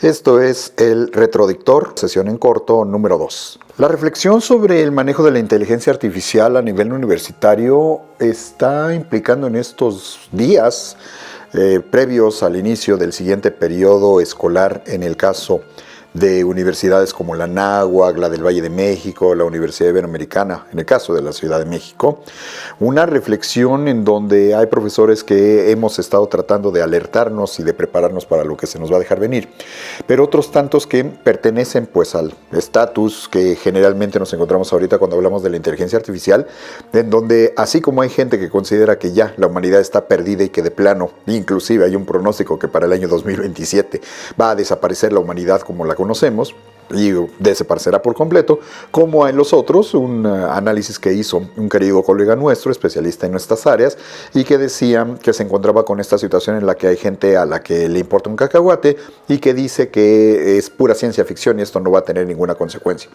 Esto es el Retrodictor, sesión en corto número 2. La reflexión sobre el manejo de la inteligencia artificial a nivel universitario está implicando en estos días previos al inicio del siguiente periodo escolar, en el caso de universidades como la Anáhuac, la del Valle de México, la Universidad Iberoamericana, en el caso de la Ciudad de México, una reflexión en donde hay profesores que hemos estado tratando de alertarnos y de prepararnos para lo que se nos va a dejar venir, pero otros tantos que pertenecen pues al estatus que generalmente nos encontramos ahorita cuando hablamos de la inteligencia artificial, en donde así como hay gente que considera que ya la humanidad está perdida y que de plano, inclusive hay un pronóstico que para el año 2027 va a desaparecer la humanidad como la conocemos y desaparecerá por completo, como en los otros, un análisis que hizo un querido colega nuestro, especialista en nuestras áreas, y que decía que se encontraba con esta situación en la que hay gente a la que le importa un cacahuate y que dice que es pura ciencia ficción y esto no va a tener ninguna consecuencia.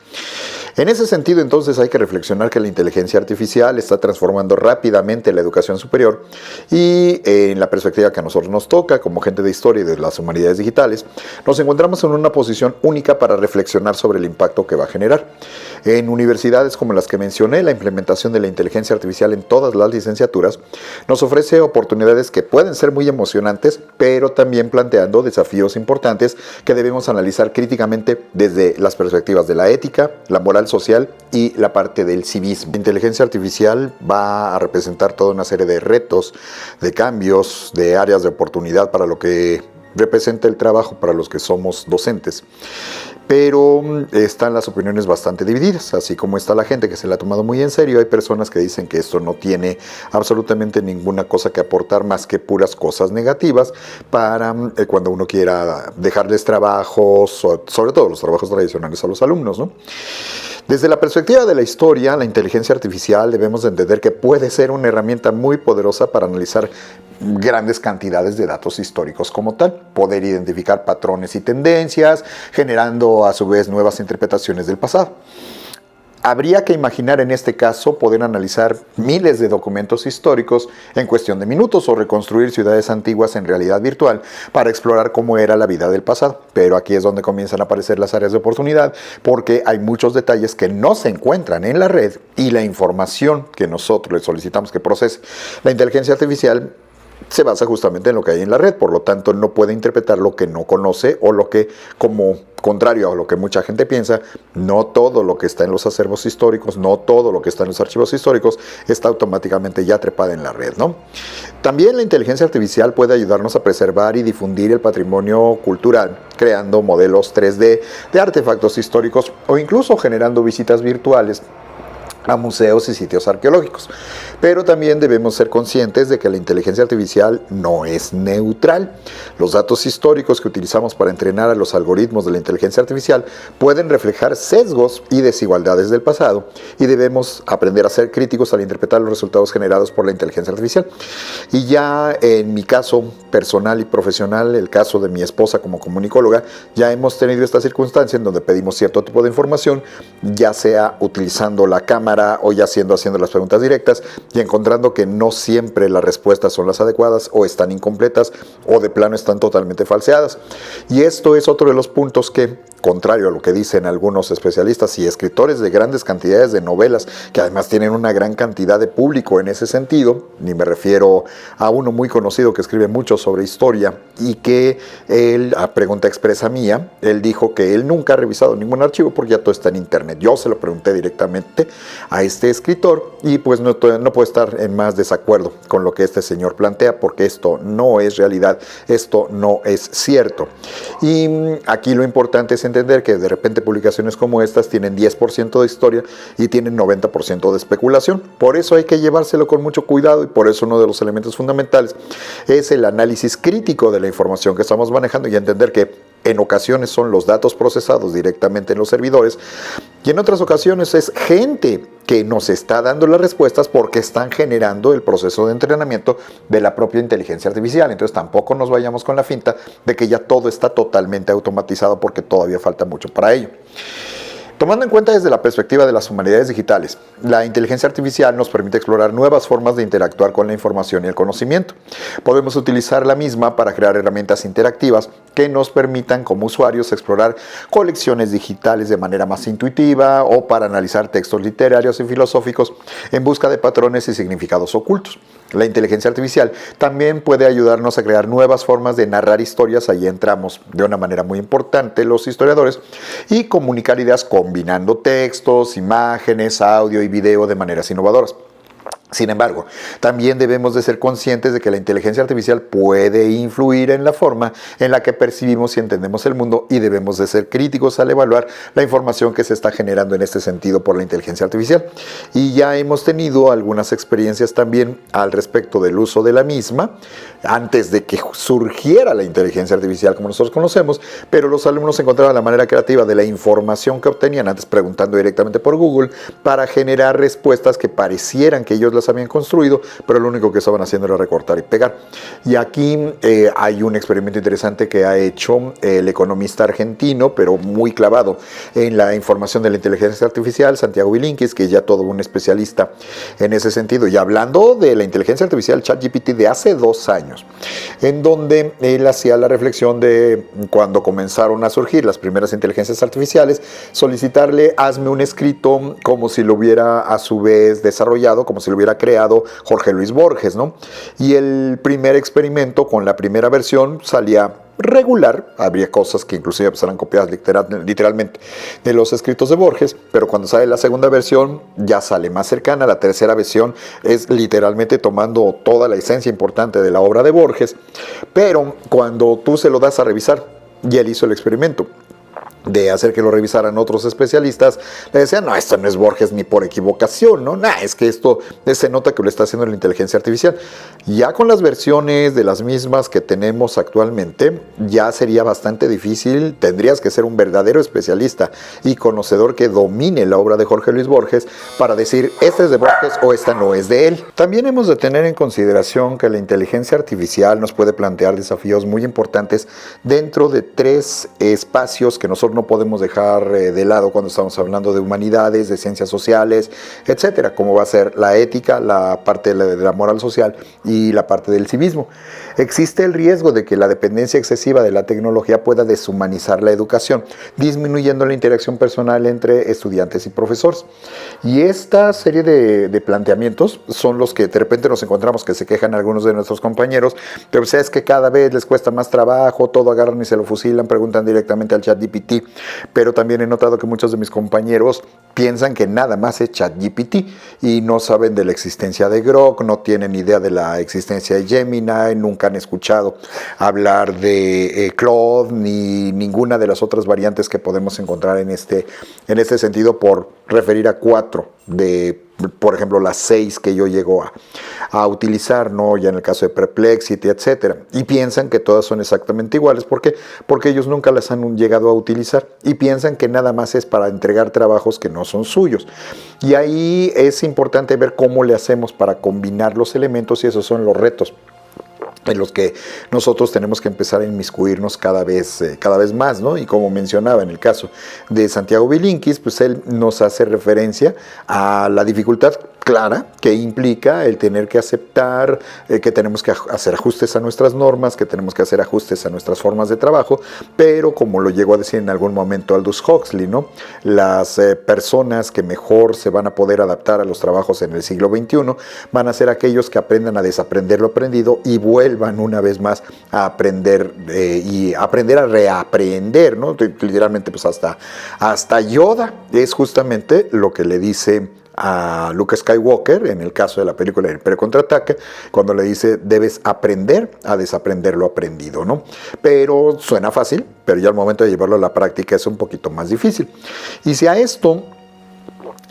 En ese sentido, entonces, hay que reflexionar que la inteligencia artificial está transformando rápidamente la educación superior y en la perspectiva que a nosotros nos toca, como gente de historia y de las humanidades digitales, nos encontramos en una posición única para reflexionar sobre el impacto que va a generar. En universidades como las que mencioné, la implementación de la inteligencia artificial en todas las licenciaturas nos ofrece oportunidades que pueden ser muy emocionantes, pero también planteando desafíos importantes que debemos analizar críticamente desde las perspectivas de la ética, la moral social y la parte del civismo. La inteligencia artificial va a representar toda una serie de retos, de cambios, de áreas de oportunidad para lo que representa el trabajo para los que somos docentes. Pero están las opiniones bastante divididas, así como está la gente que se la ha tomado muy en serio. Hay personas que dicen que esto no tiene absolutamente ninguna cosa que aportar más que puras cosas negativas para cuando uno quiera dejarles trabajos, sobre todo los trabajos tradicionales a los alumnos, ¿no? Desde la perspectiva de la historia, la inteligencia artificial debemos entender que puede ser una herramienta muy poderosa para analizar grandes cantidades de datos históricos como tal, poder identificar patrones y tendencias, generando a su vez nuevas interpretaciones del pasado. Habría que imaginar en este caso poder analizar miles de documentos históricos en cuestión de minutos o reconstruir ciudades antiguas en realidad virtual para explorar cómo era la vida del pasado. Pero aquí es donde comienzan a aparecer las áreas de oportunidad, porque hay muchos detalles que no se encuentran en la red y la información que nosotros le solicitamos que procese la inteligencia artificial se basa justamente en lo que hay en la red, por lo tanto no puede interpretar lo que no conoce o lo que, como contrario a lo que mucha gente piensa, no todo lo que está en los acervos históricos, no todo lo que está en los archivos históricos está automáticamente ya trepada en la red, ¿no? También la inteligencia artificial puede ayudarnos a preservar y difundir el patrimonio cultural, creando modelos 3D de artefactos históricos o incluso generando visitas virtuales a museos y sitios arqueológicos. Pero también debemos ser conscientes de que la inteligencia artificial no es neutral. Los datos históricos que utilizamos para entrenar a los algoritmos de la inteligencia artificial pueden reflejar sesgos y desigualdades del pasado, y debemos aprender a ser críticos al interpretar los resultados generados por la inteligencia artificial. Y ya en mi caso personal y profesional, el caso de mi esposa como comunicóloga, ya hemos tenido esta circunstancia en donde pedimos cierto tipo de información, ya sea utilizando la cámara o ya haciendo las preguntas directas y encontrando que no siempre las respuestas son las adecuadas o están incompletas o de plano están totalmente falseadas. Y esto es otro de los puntos que, contrario a lo que dicen algunos especialistas y escritores de grandes cantidades de novelas, que además tienen una gran cantidad de público en ese sentido, ni me refiero a uno muy conocido que escribe mucho sobre historia y que él, a pregunta expresa mía, él dijo que él nunca ha revisado ningún archivo porque ya todo está en internet. Yo se lo pregunté directamente a este escritor y pues no puedo estar en más desacuerdo con lo que este señor plantea, porque esto no es realidad, esto no es cierto. Y aquí lo importante es entender que de repente publicaciones como estas tienen 10% de historia y tienen 90% de especulación. Por eso hay que llevárselo con mucho cuidado y por eso uno de los elementos fundamentales es el análisis crítico de la información que estamos manejando y entender que en ocasiones son los datos procesados directamente en los servidores y en otras ocasiones es gente que nos está dando las respuestas porque están generando el proceso de entrenamiento de la propia inteligencia artificial. Entonces tampoco nos vayamos con la finta de que ya todo está totalmente automatizado porque todavía falta mucho para ello. Tomando en cuenta desde la perspectiva de las humanidades digitales, la inteligencia artificial nos permite explorar nuevas formas de interactuar con la información y el conocimiento. Podemos utilizar la misma para crear herramientas interactivas que nos permitan como usuarios explorar colecciones digitales de manera más intuitiva o para analizar textos literarios y filosóficos en busca de patrones y significados ocultos. La inteligencia artificial también puede ayudarnos a crear nuevas formas de narrar historias, ahí entramos de una manera muy importante los historiadores, y comunicar ideas combinando textos, imágenes, audio y video de maneras innovadoras. Sin embargo, también debemos de ser conscientes de que la inteligencia artificial puede influir en la forma en la que percibimos y entendemos el mundo y debemos de ser críticos al evaluar la información que se está generando en este sentido por la inteligencia artificial. Y ya hemos tenido algunas experiencias también al respecto del uso de la misma antes de que surgiera la inteligencia artificial como nosotros conocemos, pero los alumnos encontraban la manera creativa de la información que obtenían antes preguntando directamente por Google para generar respuestas que parecieran que ellos las habían construido, pero lo único que estaban haciendo era recortar y pegar. Y aquí hay un experimento interesante que ha hecho el economista argentino, pero muy clavado en la información de la inteligencia artificial, Santiago Bilinkis, que es ya todo un especialista en ese sentido. Y hablando de la inteligencia artificial, ChatGPT de hace 2 años, en donde él hacía la reflexión de cuando comenzaron a surgir las primeras inteligencias artificiales, solicitarle hazme un escrito como si lo hubiera a su vez desarrollado, como si lo hubiera creado Jorge Luis Borges, ¿no? Y el primer experimento con la primera versión salía regular, habría cosas que inclusive pues eran copiadas literalmente de los escritos de Borges, pero cuando sale la segunda versión ya sale más cercana. La tercera versión es literalmente tomando toda la esencia importante de la obra de Borges, pero cuando tú se lo das a revisar, y él hizo el experimento de hacer que lo revisaran otros especialistas, le decían, no, esto no es Borges ni por equivocación, ¿no? Nah, es que esto se nota que lo está haciendo la inteligencia artificial. Ya con las versiones de las mismas que tenemos actualmente, ya sería bastante difícil, tendrías que ser un verdadero especialista y conocedor que domine la obra de Jorge Luis Borges para decir, esta es de Borges o esta no es de él. También hemos de tener en consideración que la inteligencia artificial nos puede plantear desafíos muy importantes dentro de 3 espacios que nosotros no podemos dejar de lado cuando estamos hablando de humanidades, de ciencias sociales, etcétera, como va a ser la ética, la parte de la moral social y la parte del civismo. Existe el riesgo de que la dependencia excesiva de la tecnología pueda deshumanizar la educación, disminuyendo la interacción personal entre estudiantes y profesores. Y esta serie de planteamientos son los que de repente nos encontramos que se quejan algunos de nuestros compañeros, pero pues es que cada vez les cuesta más trabajo, todo agarran y se lo fusilan, preguntan directamente al ChatGPT. Pero también he notado que muchos de mis compañeros piensan que nada más es ChatGPT y no saben de la existencia de Grok, no tienen idea de la existencia de Gemini, nunca han escuchado hablar de Claude ni ninguna de las otras variantes que podemos encontrar en este sentido, por referir a 4 de, por ejemplo, las 6 que yo llego a utilizar, ¿no? Ya en el caso de Perplexity, etcétera. Y piensan que todas son exactamente iguales. ¿Por qué? Porque ellos nunca las han llegado a utilizar y piensan que nada más es para entregar trabajos que no son suyos. Y ahí es importante ver cómo le hacemos para combinar los elementos, y esos son los retos en los que nosotros tenemos que empezar a inmiscuirnos cada vez más, ¿no? Y como mencionaba en el caso de Santiago Bilinkis, pues él nos hace referencia a la dificultad clara que implica el tener que aceptar que tenemos que hacer ajustes a nuestras normas, que tenemos que hacer ajustes a nuestras formas de trabajo, pero como lo llegó a decir en algún momento Aldous Huxley, ¿no? Las personas que mejor se van a poder adaptar a los trabajos en el siglo XXI van a ser aquellos que aprendan a desaprender lo aprendido y vuelvan una vez más a aprender y aprender a reaprender, ¿no? Literalmente pues hasta Yoda es justamente lo que le dice a Luke Skywalker en el caso de la película El Imperio Contraataca, cuando le dice debes aprender a desaprender lo aprendido, ¿no? Pero suena fácil, pero ya al momento de llevarlo a la práctica es un poquito más difícil. Y si a esto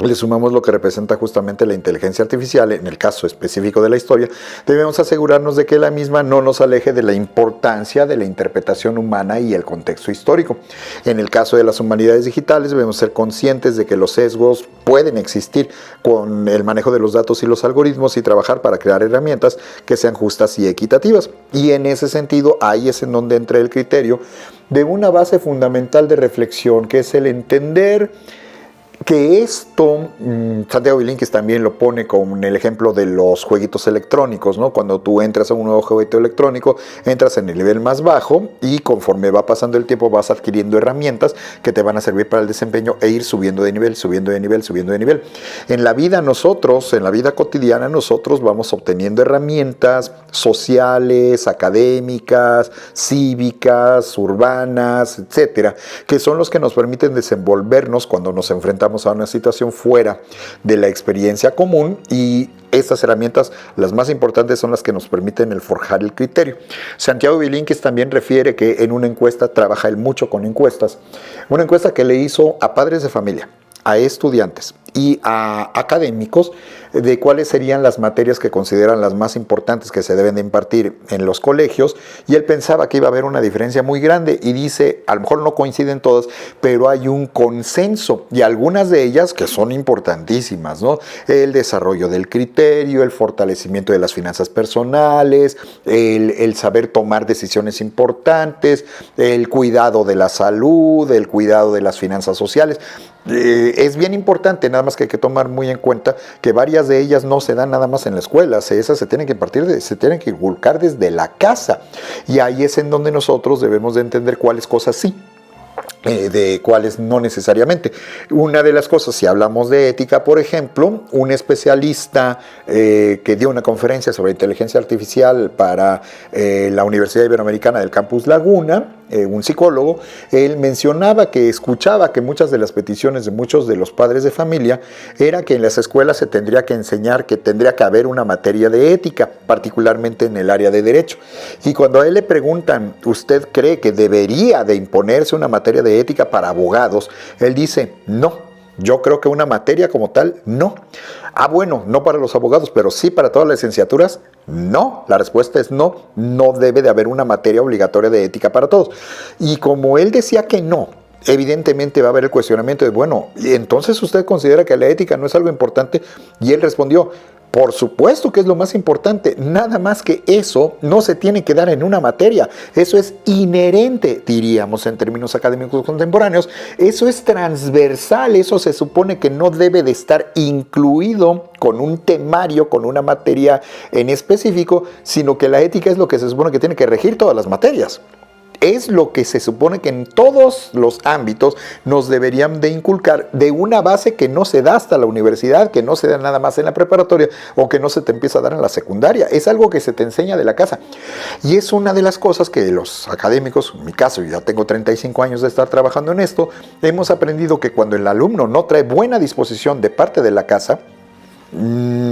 le sumamos lo que representa justamente la inteligencia artificial, en el caso específico de la historia, debemos asegurarnos de que la misma no nos aleje de la importancia de la interpretación humana y el contexto histórico. En el caso de las humanidades digitales, debemos ser conscientes de que los sesgos pueden existir con el manejo de los datos y los algoritmos y trabajar para crear herramientas que sean justas y equitativas. Y en ese sentido, ahí es en donde entra el criterio de una base fundamental de reflexión, que es el entender Que esto, Santiago Bilinkis también lo pone con el ejemplo de los jueguitos electrónicos, ¿no? Cuando tú entras a un nuevo jueguito electrónico, entras en el nivel más bajo y conforme va pasando el tiempo vas adquiriendo herramientas que te van a servir para el desempeño e ir subiendo de nivel, subiendo de nivel, subiendo de nivel. En la vida nosotros, en la vida cotidiana, nosotros vamos obteniendo herramientas sociales, académicas, cívicas, urbanas, etcétera, que son los que nos permiten desenvolvernos cuando nos enfrentamos a una situación fuera de la experiencia común, y estas herramientas, las más importantes, son las que nos permiten el forjar el criterio. Santiago Bilinkis también refiere que en una encuesta, trabaja él mucho con encuestas, una encuesta que le hizo a padres de familia, a estudiantes y a académicos de cuáles serían las materias que consideran las más importantes que se deben de impartir en los colegios, y él pensaba que iba a haber una diferencia muy grande y dice, a lo mejor no coinciden todas, pero hay un consenso, y algunas de ellas que son importantísimas, ¿no? El desarrollo del criterio, el fortalecimiento de las finanzas personales, el saber tomar decisiones importantes, el cuidado de la salud, el cuidado de las finanzas sociales. Es bien importante, nada más que hay que tomar muy en cuenta que varias de ellas no se dan nada más en la escuela, esas se tienen que se tienen que inculcar desde la casa, y ahí es en donde nosotros debemos de entender cuáles cosas sí, de cuáles no necesariamente. Una de las cosas, si hablamos de ética, por ejemplo, un especialista que dio una conferencia sobre inteligencia artificial para la Universidad Iberoamericana del Campus Laguna, un psicólogo, él mencionaba que escuchaba que muchas de las peticiones de muchos de los padres de familia era que en las escuelas se tendría que enseñar que tendría que haber una materia de ética, particularmente en el área de derecho. Y cuando a él le preguntan, ¿usted cree que debería de imponerse una materia de ética para abogados? Él dice, no. Yo creo que una materia como tal, no. Ah, bueno, no para los abogados, pero sí para todas las licenciaturas, no. La respuesta es no. No debe de haber una materia obligatoria de ética para todos. Y como él decía que no, evidentemente va a haber el cuestionamiento de, bueno, ¿entonces usted considera que la ética no es algo importante? Y él respondió, por supuesto que es lo más importante, nada más que eso no se tiene que dar en una materia, eso es inherente, diríamos en términos académicos contemporáneos, eso es transversal, eso se supone que no debe de estar incluido con un temario, con una materia en específico, sino que la ética es lo que se supone que tiene que regir todas las materias. Es lo que se supone que en todos los ámbitos nos deberían de inculcar, de una base que no se da hasta la universidad, que no se da nada más en la preparatoria o que no se te empieza a dar en la secundaria. Es algo que se te enseña de la casa. Y es una de las cosas que los académicos, en mi caso, yo ya tengo 35 años de estar trabajando en esto, hemos aprendido que cuando el alumno no trae buena disposición de parte de la casa,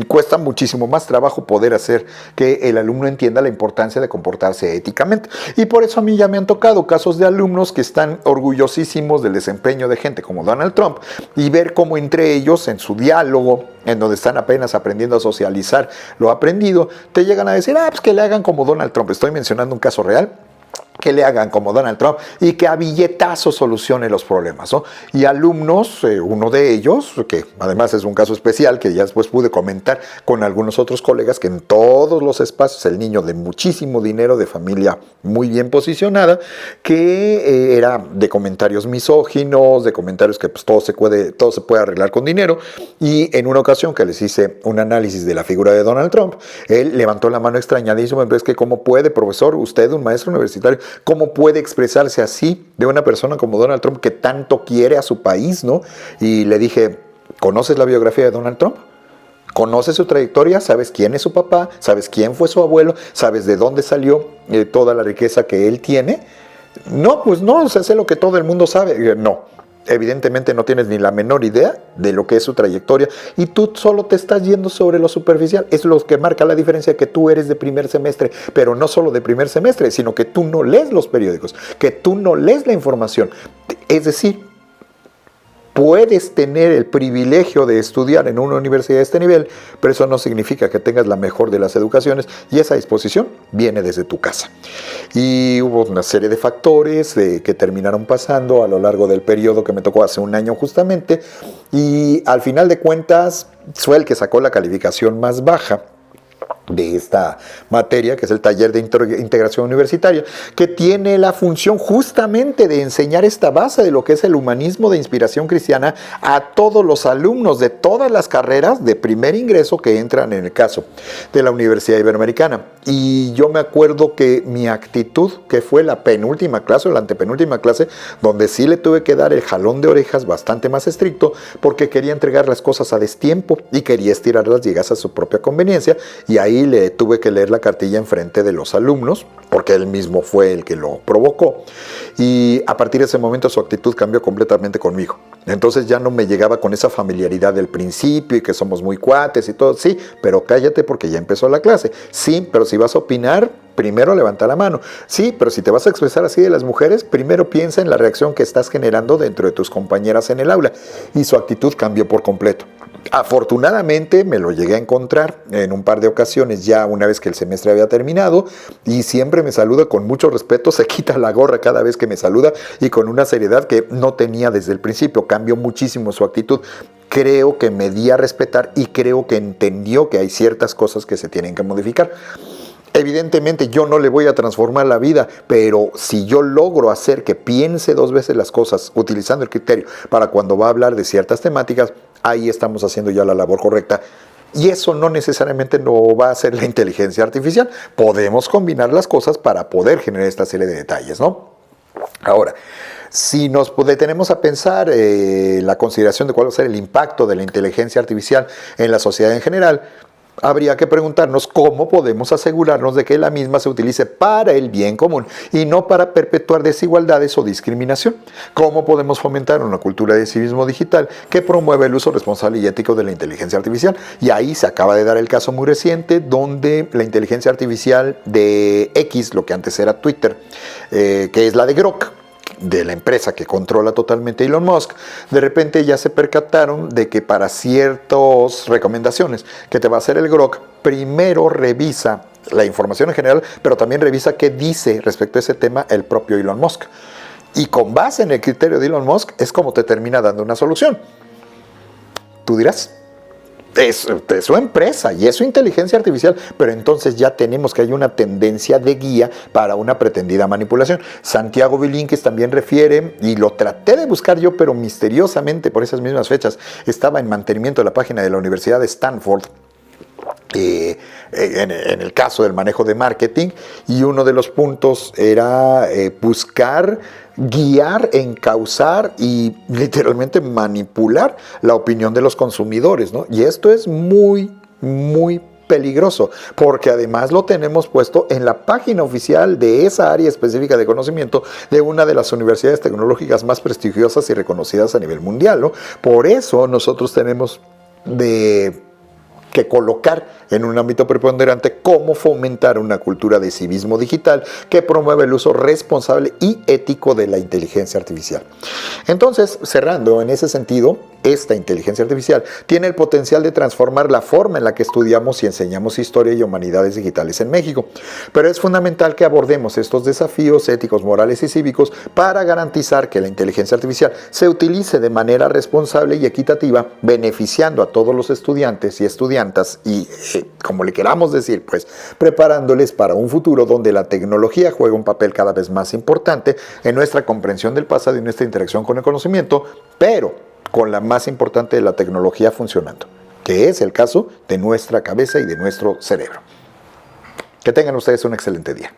cuesta muchísimo más trabajo poder hacer que el alumno entienda la importancia de comportarse éticamente. Y por eso a mí ya me han tocado casos de alumnos que están orgullosísimos del desempeño de gente como Donald Trump, y ver cómo entre ellos, en su diálogo, en donde están apenas aprendiendo a socializar lo aprendido, te llegan a decir, pues que le hagan como Donald Trump. Estoy mencionando un caso real. Que le hagan como Donald Trump y que a billetazo solucione los problemas, ¿no? Y alumnos, uno de ellos, que además es un caso especial, que ya después pude comentar con algunos otros colegas, que en todos los espacios, el niño de muchísimo dinero, de familia muy bien posicionada, que era de comentarios misóginos, de comentarios que pues, todo se puede arreglar con dinero, y en una ocasión que les hice un análisis de la figura de Donald Trump, él levantó la mano extrañadísimo, es que ¿cómo puede, profesor, usted, un maestro universitario, cómo puede expresarse así de una persona como Donald Trump que tanto quiere a su país, ¿no? Y le dije, ¿conoces la biografía de Donald Trump? ¿Conoces su trayectoria? ¿Sabes quién es su papá? ¿Sabes quién fue su abuelo? ¿Sabes de dónde salió toda la riqueza que él tiene? No, pues no, sé lo que todo el mundo sabe. No. Evidentemente no tienes ni la menor idea de lo que es su trayectoria y tú solo te estás yendo sobre lo superficial. Es lo que marca la diferencia, que tú eres de primer semestre, pero no solo de primer semestre, sino que tú no lees los periódicos, que tú no lees la información. Es decir, puedes tener el privilegio de estudiar en una universidad de este nivel, pero eso no significa que tengas la mejor de las educaciones, y esa disposición viene desde tu casa. Y hubo una serie de factores que terminaron pasando a lo largo del periodo que me tocó hace un año justamente, y al final de cuentas fue el que sacó la calificación más baja de esta materia, que es el taller de integración universitaria, que tiene la función justamente de enseñar esta base de lo que es el humanismo de inspiración cristiana a todos los alumnos de todas las carreras de primer ingreso que entran en el caso de la Universidad Iberoamericana. Y yo me acuerdo que mi actitud, que fue la penúltima clase o la antepenúltima clase, donde sí le tuve que dar el jalón de orejas bastante más estricto, porque quería entregar las cosas a destiempo y quería estirar las ligas a su propia conveniencia, y ahí le tuve que leer la cartilla enfrente de los alumnos, porque él mismo fue el que lo provocó, y a partir de ese momento su actitud cambió completamente conmigo. Entonces ya no me llegaba con esa familiaridad del principio y que somos muy cuates y todo. Sí, pero cállate porque ya empezó la clase. Sí, pero si vas a opinar, primero levanta la mano. Sí, pero si te vas a expresar así de las mujeres, primero piensa en la reacción que estás generando dentro de tus compañeras en el aula. Y su actitud cambió por completo. Afortunadamente me lo llegué a encontrar en un par de ocasiones ya una vez que el semestre había terminado, y siempre me saluda con mucho respeto, se quita la gorra cada vez que me saluda y con una seriedad que no tenía desde el principio. Cambió muchísimo su actitud. Creo que me di a respetar y creo que entendió que hay ciertas cosas que se tienen que modificar. Evidentemente yo no le voy a transformar la vida, pero si yo logro hacer que piense dos veces las cosas utilizando el criterio para cuando va a hablar de ciertas temáticas, ahí estamos haciendo ya la labor correcta. Y eso no necesariamente no va a ser la inteligencia artificial. Podemos combinar las cosas para poder generar esta serie de detalles, ¿no? Ahora, si nos detenemos a pensar la consideración de cuál va a ser el impacto de la inteligencia artificial en la sociedad en general, habría que preguntarnos cómo podemos asegurarnos de que la misma se utilice para el bien común y no para perpetuar desigualdades o discriminación. ¿Cómo podemos fomentar una cultura de civismo digital que promueva el uso responsable y ético de la inteligencia artificial? Y ahí se acaba de dar el caso muy reciente donde la inteligencia artificial de X, lo que antes era Twitter, que es la de Grok, de la empresa que controla totalmente Elon Musk, de repente ya se percataron de que para ciertas recomendaciones que te va a hacer el Grok, primero revisa la información en general, pero también revisa qué dice respecto a ese tema el propio Elon Musk. Y con base en el criterio de Elon Musk es como te termina dando una solución. Tú dirás, es su empresa y es su inteligencia artificial, pero entonces ya tenemos que hay una tendencia de guía para una pretendida manipulación. Santiago Bilinkis también refiere, y lo traté de buscar yo, pero misteriosamente por esas mismas fechas estaba en mantenimiento de la página de la Universidad de Stanford, en el caso del manejo de marketing, y uno de los puntos era buscar, guiar, encauzar y literalmente manipular la opinión de los consumidores, ¿no? Y esto es muy, muy peligroso, porque además lo tenemos puesto en la página oficial de esa área específica de conocimiento de una de las universidades tecnológicas más prestigiosas y reconocidas a nivel mundial, ¿no? Por eso nosotros tenemos que colocar en un ámbito preponderante cómo fomentar una cultura de civismo digital que promueva el uso responsable y ético de la inteligencia artificial. Entonces, cerrando en ese sentido, esta inteligencia artificial tiene el potencial de transformar la forma en la que estudiamos y enseñamos historia y humanidades digitales en México. Pero es fundamental que abordemos estos desafíos éticos, morales y cívicos para garantizar que la inteligencia artificial se utilice de manera responsable y equitativa, beneficiando a todos los estudiantes y estudiantas y, como le queramos decir, pues preparándoles para un futuro donde la tecnología juega un papel cada vez más importante en nuestra comprensión del pasado y nuestra interacción con el conocimiento, pero con la más importante de la tecnología funcionando, que es el caso de nuestra cabeza y de nuestro cerebro. Que tengan ustedes un excelente día.